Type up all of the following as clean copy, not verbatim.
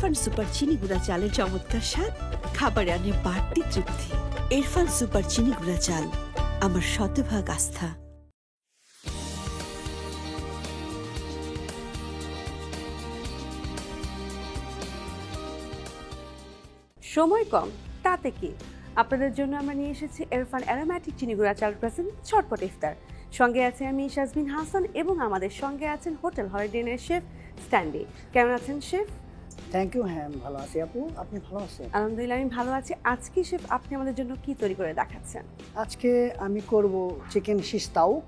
Irfan super চিনি গুঁড়া চালের চমৎকার স্বাদ, খাবারে আনে বাড়তি তৃপ্তি। ইরফান সুপার চিনি গুঁড়া চাল, আমার শতভাগ আস্থা। সময় কম, তাতে কি? আপনাদের জন্য আমরা নিয়ে এসেছি ইরফান অ্যারোম্যাটিক চিনি গুঁড়া চাল প্রেজেন্ট ঝটপট ইফতার। সঙ্গে আছে আমি শাজমিন হাসান এবং আমাদের সঙ্গে আছেন হোটেল হলিডে ইনের শেফ স্ট্যান্ডি। কেমন আছেন শেফ? Thank you. হ্যাঁ, ভালো আছি আপু, আপনি ভালো আছেন? আলহামদুলিল্লাহ, আমি ভালো আছি। আজকে শেফ আপনি আমাদের জন্য কি তৈরি করে দেখাচ্ছেন? আজকে আমি করব চিকেন শিশ তাউক।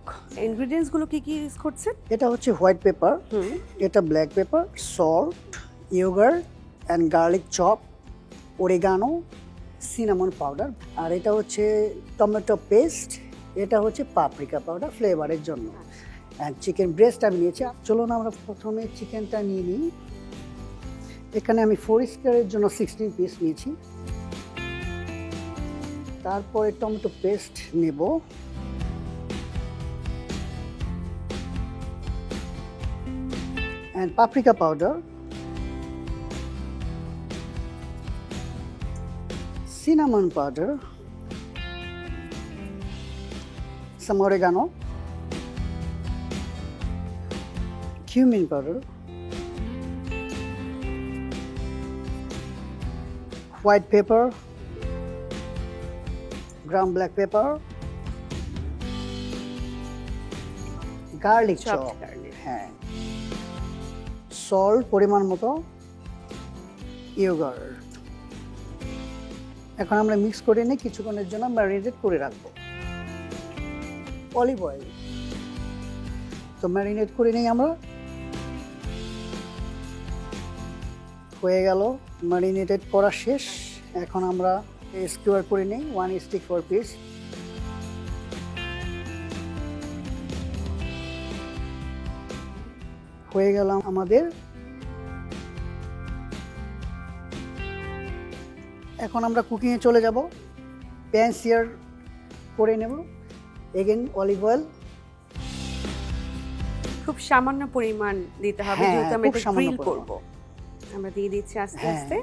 ইনগ্রেডিয়েন্টস গুলো কি কি ইউজ করছেন? এটা হচ্ছে হোয়াইট পেপার, এটা black pepper, salt, yoghurt and garlic chop, oregano, cinnamon powder, আর এটা হচ্ছে টমেটো পেস্ট, এটা হচ্ছে পাপরিকা পাউডার ফ্লেভারের জন্য। অ্যান্ড চিকেন ব্রেস্ট আমি নিয়েছি। চলুন আমরা প্রথমে চিকেনটা নিয়ে নিই। এখানে আমি 4 স্কোয়ারের জন্য 16 পিস নিয়েছি। তারপরে টমেটো পেস্ট নেব, and paprika powder, cinnamon powder, some oregano, cumin powder, white pepper, ground black pepper, garlic chop, হ্যাঁ, salt পরিমাণ মতো, yogurt। এখন আমরা মিক্স করে নিয়ে কিছুক্ষণের জন্য ম্যারিনেট করে রাখবো। অলিভ অয়েল তো ম্যারিনেট করে নিই আমরা। হয়ে গেল, ম্যারিনেটেড করা শেষ। এখন আমরা স্কিউয়ার করে নিই 1 স্টিক 4 পিস। হয়ে গেল আমাদের। এখন আমরা কুকিংয়ে চলে যাব। প্যান সিয়ার করে নেব। এগেন অলিভ অয়েল খুব সামান্য পরিমাণ দিতে হবে, যেহেতু আমরা এটা গ্রিল করব। আমরা দিয়ে দিচ্ছি আস্তে আস্তে।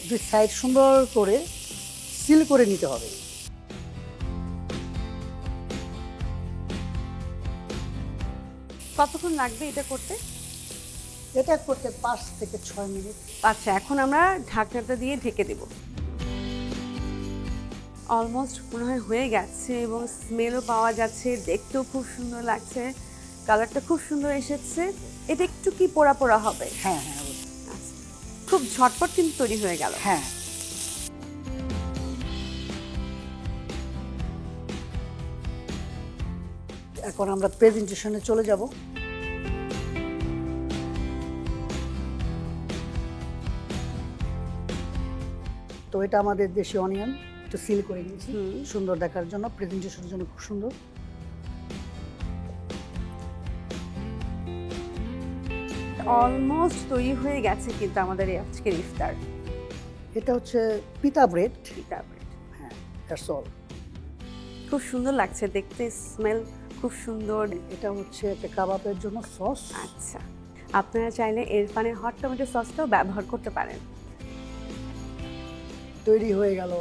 দুই সাইড সুন্দর করে সিল করে নিতে হবে। কতক্ষণ লাগবে এটা করতে? এটা করতে 5 থেকে 6 মিনিট। আচ্ছা, এখন আমরা ঢাকনাটা দিয়ে ঢেকে দেব। অলমোস্ট মনে হয় হয়ে গেছে এবং স্মেলও পাওয়া যাচ্ছে, দেখতেও খুব সুন্দর লাগছে, কালারটা খুব সুন্দর এসেছে। এটা একটু কি পোড়া পোড়া হবে? হ্যাঁ হ্যাঁ, আচ্ছা, খুব ঝটপট কিন্তু তৈরি হয়ে গেল। হ্যাঁ, এখন আমরা প্রেজেন্টেশনে চলে যাব। তো এটা আমাদের দেশি অনিয়ন, একটু সিল করে নিয়েছি সুন্দর দেখার জন্য, প্রেজেন্টেশনের জন্য খুব সুন্দর। অলমোস্ট তৈরি হয়ে গেছে কিন্তু আমাদের আজকের ইফতার। এটা হচ্ছে পিতা ব্রেড। পিতা ব্রেড, হ্যাঁ, দ্যাটস অল। খুব সুন্দর লাগছে দেখতে, স্মেল খুব সুন্দর। এটা হচ্ছে একটা কাবাবের জন্য সস। আচ্ছা, আপনারা চাইলে ইরফানের হট টমেটো সসটাও ব্যবহার করতে পারেন। তৈরি হয়ে গেল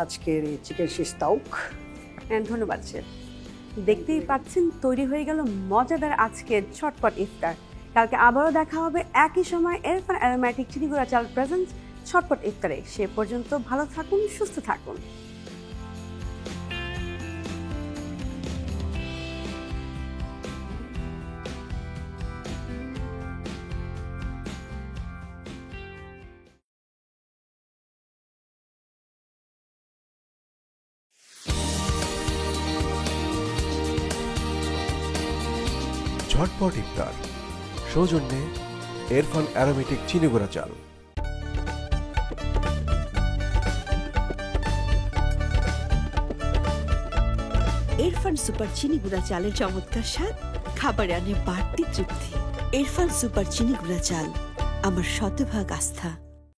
আজকের এই চিকেন শিশ তাউক। ধন্যবাদ শেফ। দেখতেই পাচ্ছেন তৈরি হয়ে গেল মজাদার আজকের ঝটপট ইফতার। কালকে আবারও দেখা হবে একই সময় ইরফান অ্যারোম্যাটিক চিনি গুঁড়া চাল প্রেজেন্ট ঝটপট ইফতারে। সে পর্যন্ত ভালো থাকুন, সুস্থ থাকুন। ঝটপট ইফতার সৌজন্যে ইরফান অ্যারোমেটিক চিনি গুঁড়া চাল। ইরফান সুপার চিনি গুঁড়া চালের চমৎকার স্বাদ, খাবারে আনে বাড়তি তৃপ্তি। ইরফান সুপার চিনি গুঁড়া চাল, আমার শতভাগ আস্থা।